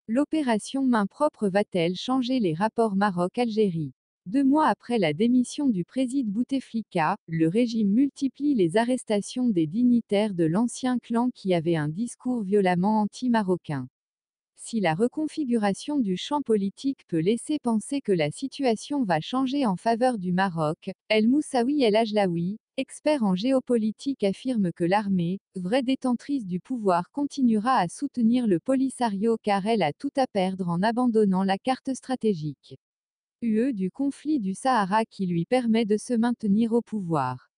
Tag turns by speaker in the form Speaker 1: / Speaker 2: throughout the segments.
Speaker 1: L'opération main propre va-t-elle changer les rapports Maroc-Algérie? 2 mois après la démission du président Bouteflika, le régime multiplie les arrestations des dignitaires de l'ancien clan qui avaient un discours violemment anti-marocain. Si la reconfiguration du champ politique peut laisser penser que la situation va changer en faveur du Maroc, El Moussaoui El Ajlaoui, expert en géopolitique, affirme que l'armée, vraie détentrice du pouvoir, continuera à soutenir le Polisario car elle a tout à perdre en abandonnant la carte stratégique du conflit du Sahara qui lui permet de se maintenir au pouvoir.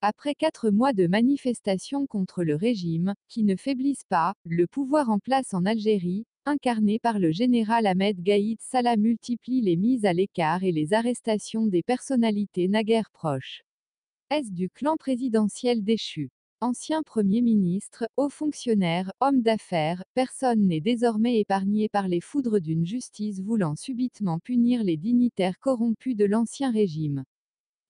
Speaker 1: Après 4 mois de manifestations contre le régime, qui ne faiblissent pas, le pouvoir en place en Algérie, incarné par le général Ahmed Gaïd Salah, multiplie les mises à l'écart et les arrestations des personnalités naguère proches. Est-ce du clan présidentiel déchu? Anciens premiers ministres, hauts fonctionnaires, hommes d'affaires, personne n'est désormais épargné par les foudres d'une justice voulant subitement punir les dignitaires corrompus de l'ancien régime.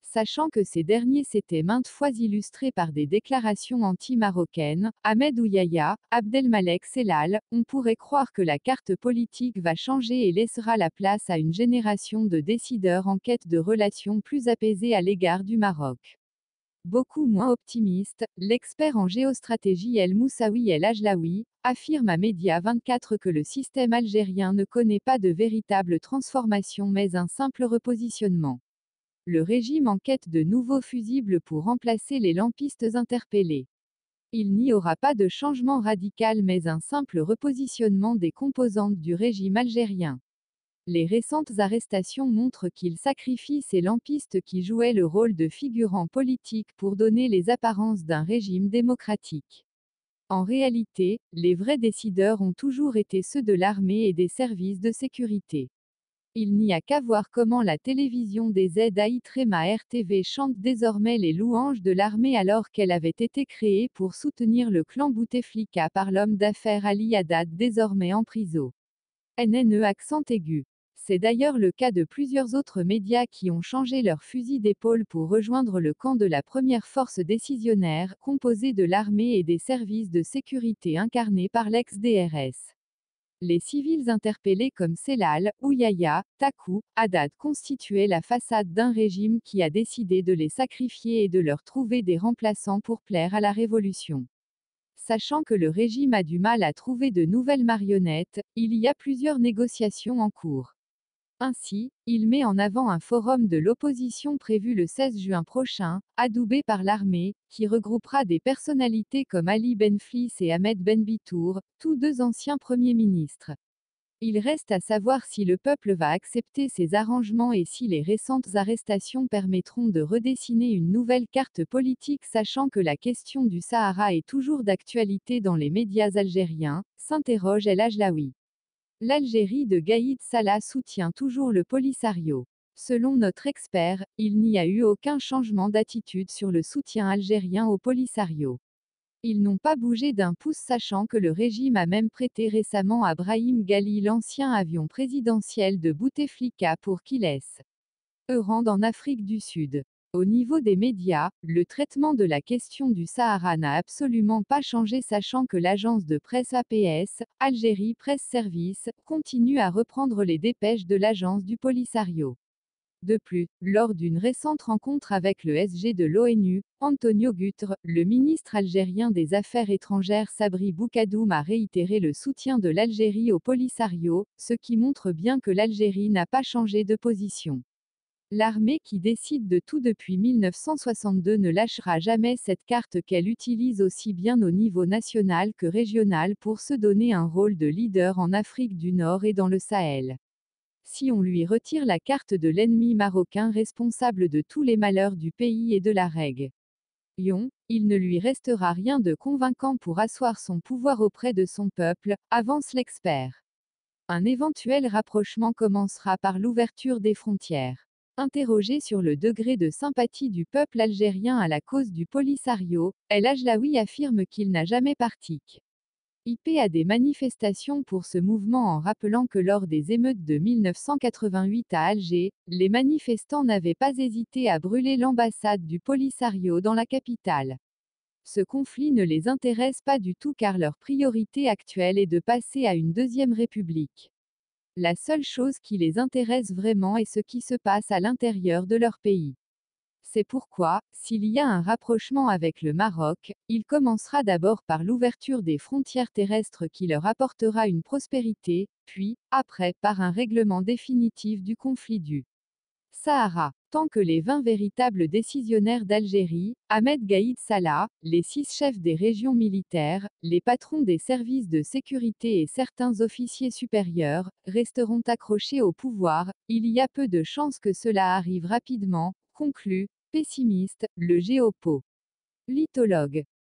Speaker 1: Sachant que ces derniers s'étaient maintes fois illustrés par des déclarations anti-marocaines, Ahmed Ouyaya, Abdelmalek Sellal, on pourrait croire que la carte politique va changer et laissera la place à une génération de décideurs en quête de relations plus apaisées à l'égard du Maroc. Beaucoup moins optimiste, l'expert en géostratégie El Moussaoui El Ajlaoui, affirme à Média 24 que le système algérien ne connaît pas de véritable transformation mais un simple repositionnement. Le régime en quête de nouveaux fusibles pour remplacer les lampistes interpellés. Il n'y aura pas de changement radical mais un simple repositionnement des composantes du régime algérien. Les récentes arrestations montrent qu'il sacrifie ces lampistes qui jouaient le rôle de figurants politiques pour donner les apparences d'un régime démocratique. En réalité, les vrais décideurs ont toujours été ceux de l'armée et des services de sécurité. Il n'y a qu'à voir comment la télévision des aides à Itrema RTV chante désormais les louanges de l'armée alors qu'elle avait été créée pour soutenir le clan Bouteflika par l'homme d'affaires Ali Haddad désormais en prison. NNE accent aigu. C'est d'ailleurs le cas de plusieurs autres médias qui ont changé leur fusil d'épaule pour rejoindre le camp de la première force décisionnaire, composée de l'armée et des services de sécurité incarnés par l'ex-DRS. Les civils interpellés comme Sellal, Ouyaya, Takou, Haddad constituaient la façade d'un régime qui a décidé de les sacrifier et de leur trouver des remplaçants pour plaire à la révolution. Sachant que le régime a du mal à trouver de nouvelles marionnettes, il y a plusieurs négociations en cours. Ainsi, il met en avant un forum de l'opposition prévu le 16 juin prochain, adoubé par l'armée, qui regroupera des personnalités comme Ali Benflis et Ahmed Benbitour, tous deux anciens premiers ministres. Il reste à savoir si le peuple va accepter ces arrangements et si les récentes arrestations permettront de redessiner une nouvelle carte politique, sachant que la question du Sahara est toujours d'actualité dans les médias algériens, s'interroge El Ajlaoui. L'Algérie de Gaïd Salah soutient toujours le Polisario. Selon notre expert, il n'y a eu aucun changement d'attitude sur le soutien algérien au Polisario. Ils n'ont pas bougé d'un pouce, sachant que le régime a même prêté récemment à Brahim Ghali l'ancien avion présidentiel de Bouteflika pour qu'il laisse rende en Afrique du Sud. Au niveau des médias, le traitement de la question du Sahara n'a absolument pas changé, sachant que l'agence de presse APS, Algérie Presse Service, continue à reprendre les dépêches de l'agence du Polisario. De plus, lors d'une récente rencontre avec le SG de l'ONU, Antonio Guterres, le ministre algérien des Affaires étrangères Sabri Boukadoum a réitéré le soutien de l'Algérie au Polisario, ce qui montre bien que l'Algérie n'a pas changé de position. L'armée qui décide de tout depuis 1962 ne lâchera jamais cette carte qu'elle utilise aussi bien au niveau national que régional pour se donner un rôle de leader en Afrique du Nord et dans le Sahel. Si on lui retire la carte de l'ennemi marocain responsable de tous les malheurs du pays et de la région, il ne lui restera rien de convaincant pour asseoir son pouvoir auprès de son peuple, avance l'expert. Un éventuel rapprochement commencera par l'ouverture des frontières. Interrogé sur le degré de sympathie du peuple algérien à la cause du Polisario, El Ajlaoui affirme qu'il n'a jamais parti. IP à des manifestations pour ce mouvement en rappelant que lors des émeutes de 1988 à Alger, les manifestants n'avaient pas hésité à brûler l'ambassade du Polisario dans la capitale. Ce conflit ne les intéresse pas du tout car leur priorité actuelle est de passer à une deuxième république. La seule chose qui les intéresse vraiment est ce qui se passe à l'intérieur de leur pays. C'est pourquoi, s'il y a un rapprochement avec le Maroc, il commencera d'abord par l'ouverture des frontières terrestres qui leur apportera une prospérité, puis, après, par un règlement définitif du conflit du Sahara. Tant que les 20 véritables décisionnaires d'Algérie, Ahmed Gaïd Salah, les 6 chefs des régions militaires, les patrons des services de sécurité et certains officiers supérieurs, resteront accrochés au pouvoir, il y a peu de chances que cela arrive rapidement, conclut, pessimiste, le géopolitologue.